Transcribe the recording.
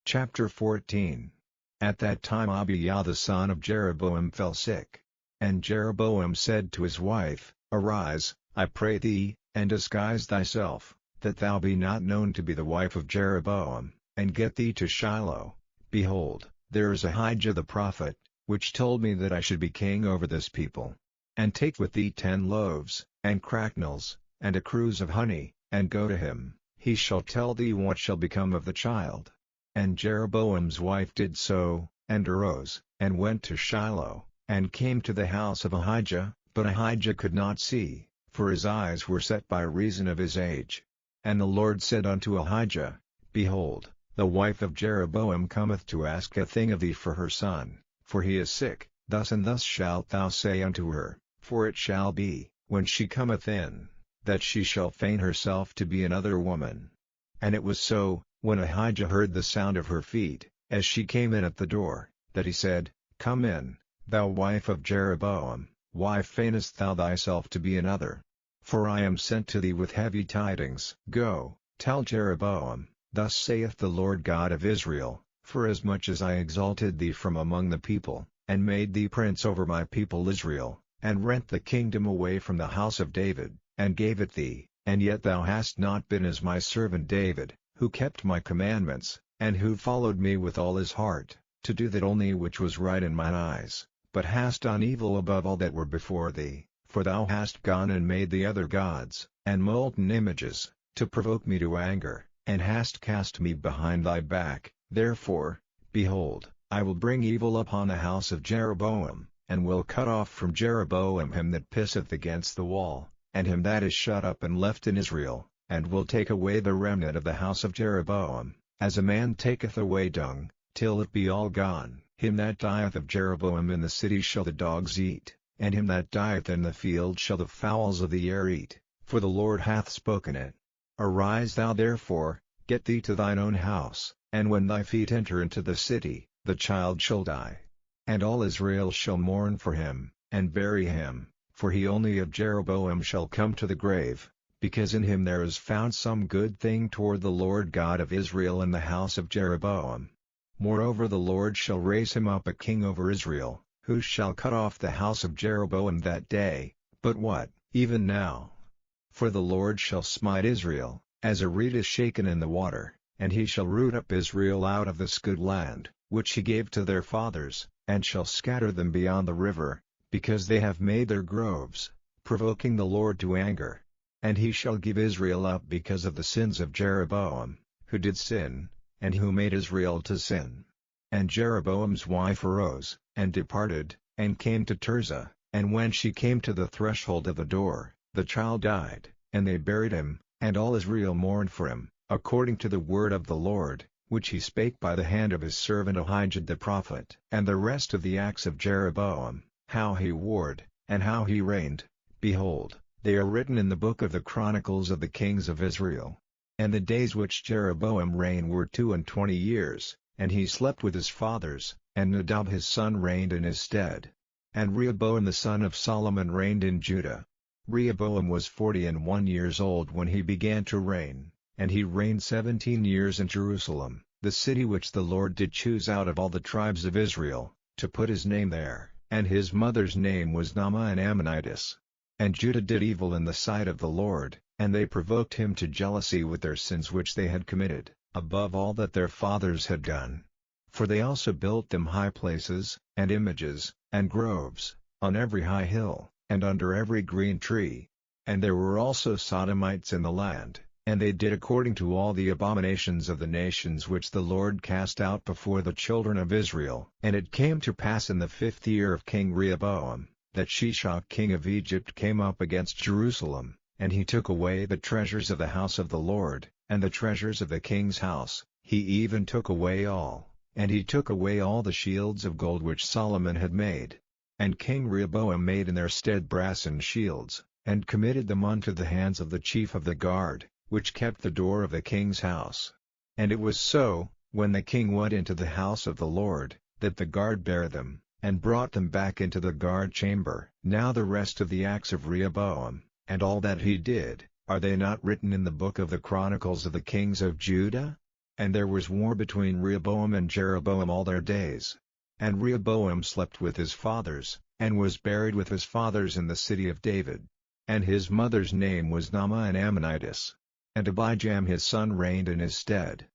Chapter 14. At that time Abijah the son of Jeroboam fell sick. And Jeroboam said to his wife, Arise, I pray thee, and disguise thyself, that thou be not known to be the wife of Jeroboam, and get thee to Shiloh. Behold, there is Ahijah the prophet, which told me that I should be king over this people. And take with thee 10 loaves, and cracknels, and a cruse of honey, and go to him, he shall tell thee what shall become of the child. And Jeroboam's wife did so, and arose, and went to Shiloh, and came to the house of Ahijah, but Ahijah could not see, for his eyes were set by reason of his age. And the Lord said unto Ahijah, Behold, the wife of Jeroboam cometh to ask a thing of thee for her son, for he is sick. Thus and thus shalt thou say unto her, for it shall be, when she cometh in, that she shall feign herself to be another woman. And it was so, when Ahijah heard the sound of her feet, as she came in at the door, that he said, Come in, thou wife of Jeroboam, why feignest thou thyself to be another? For I am sent to thee with heavy tidings. Go, tell Jeroboam, Thus saith the Lord God of Israel, Forasmuch as I exalted thee from among the people, and made thee prince over my people Israel, and rent the kingdom away from the house of David, and gave it thee, and yet thou hast not been as my servant David, who kept my commandments, and who followed me with all his heart, to do that only which was right in mine eyes, but hast done evil above all that were before thee, for thou hast gone and made thee other gods, and molten images, to provoke me to anger, and hast cast me behind thy back. Therefore, behold, I will bring evil upon the house of Jeroboam, and will cut off from Jeroboam him that pisseth against the wall, and him that is shut up and left in Israel, and will take away the remnant of the house of Jeroboam, as a man taketh away dung, till it be all gone. Him that dieth of Jeroboam in the city shall the dogs eat, and him that dieth in the field shall the fowls of the air eat, for the Lord hath spoken it. Arise thou therefore, get thee to thine own house, and when thy feet enter into the city, the child shall die. And all Israel shall mourn for him, and bury him, for he only of Jeroboam shall come to the grave, because in him there is found some good thing toward the Lord God of Israel in the house of Jeroboam. Moreover the Lord shall raise him up a king over Israel, who shall cut off the house of Jeroboam that day. But what, even now? For the Lord shall smite Israel, as a reed is shaken in the water, and he shall root up Israel out of this good land, which he gave to their fathers, and shall scatter them beyond the river, because they have made their groves, provoking the Lord to anger. And he shall give Israel up because of the sins of Jeroboam, who did sin, and who made Israel to sin. And Jeroboam's wife arose, and departed, and came to Tirzah, and when she came to the threshold of the door, the child died, and they buried him, and all Israel mourned for him, according to the word of the Lord, which he spake by the hand of his servant Ahijah the prophet. And the rest of the acts of Jeroboam, how he warred, and how he reigned, behold, they are written in the book of the Chronicles of the kings of Israel. And the days which Jeroboam reigned were 22 years, and he slept with his fathers, and Nadab his son reigned in his stead. And Rehoboam the son of Solomon reigned in Judah. Rehoboam was 41 years old when he began to reign, and he reigned 17 years in Jerusalem, the city which the Lord did choose out of all the tribes of Israel, to put his name there, and his mother's name was Naamah an Ammonitess. And Judah did evil in the sight of the Lord, and they provoked him to jealousy with their sins which they had committed, above all that their fathers had done. For they also built them high places, and images, and groves, on every high hill, and under every green tree. And there were also Sodomites in the land, and they did according to all the abominations of the nations which the Lord cast out before the children of Israel. And it came to pass in the 5th year of King Rehoboam, that Shishak king of Egypt came up against Jerusalem, and he took away the treasures of the house of the Lord, and the treasures of the king's house, he even took away all, and he took away all the shields of gold which Solomon had made. And King Rehoboam made in their stead brassen shields, and committed them unto the hands of the chief of the guard, which kept the door of the king's house. And it was so, when the king went into the house of the Lord, that the guard bare them, and brought them back into the guard chamber. Now the rest of the acts of Rehoboam, and all that he did, are they not written in the book of the Chronicles of the kings of Judah? And there was war between Rehoboam and Jeroboam all their days. And Rehoboam slept with his fathers, and was buried with his fathers in the city of David. And his mother's name was Naamah an Ammonitess. And Abijam his son reigned in his stead.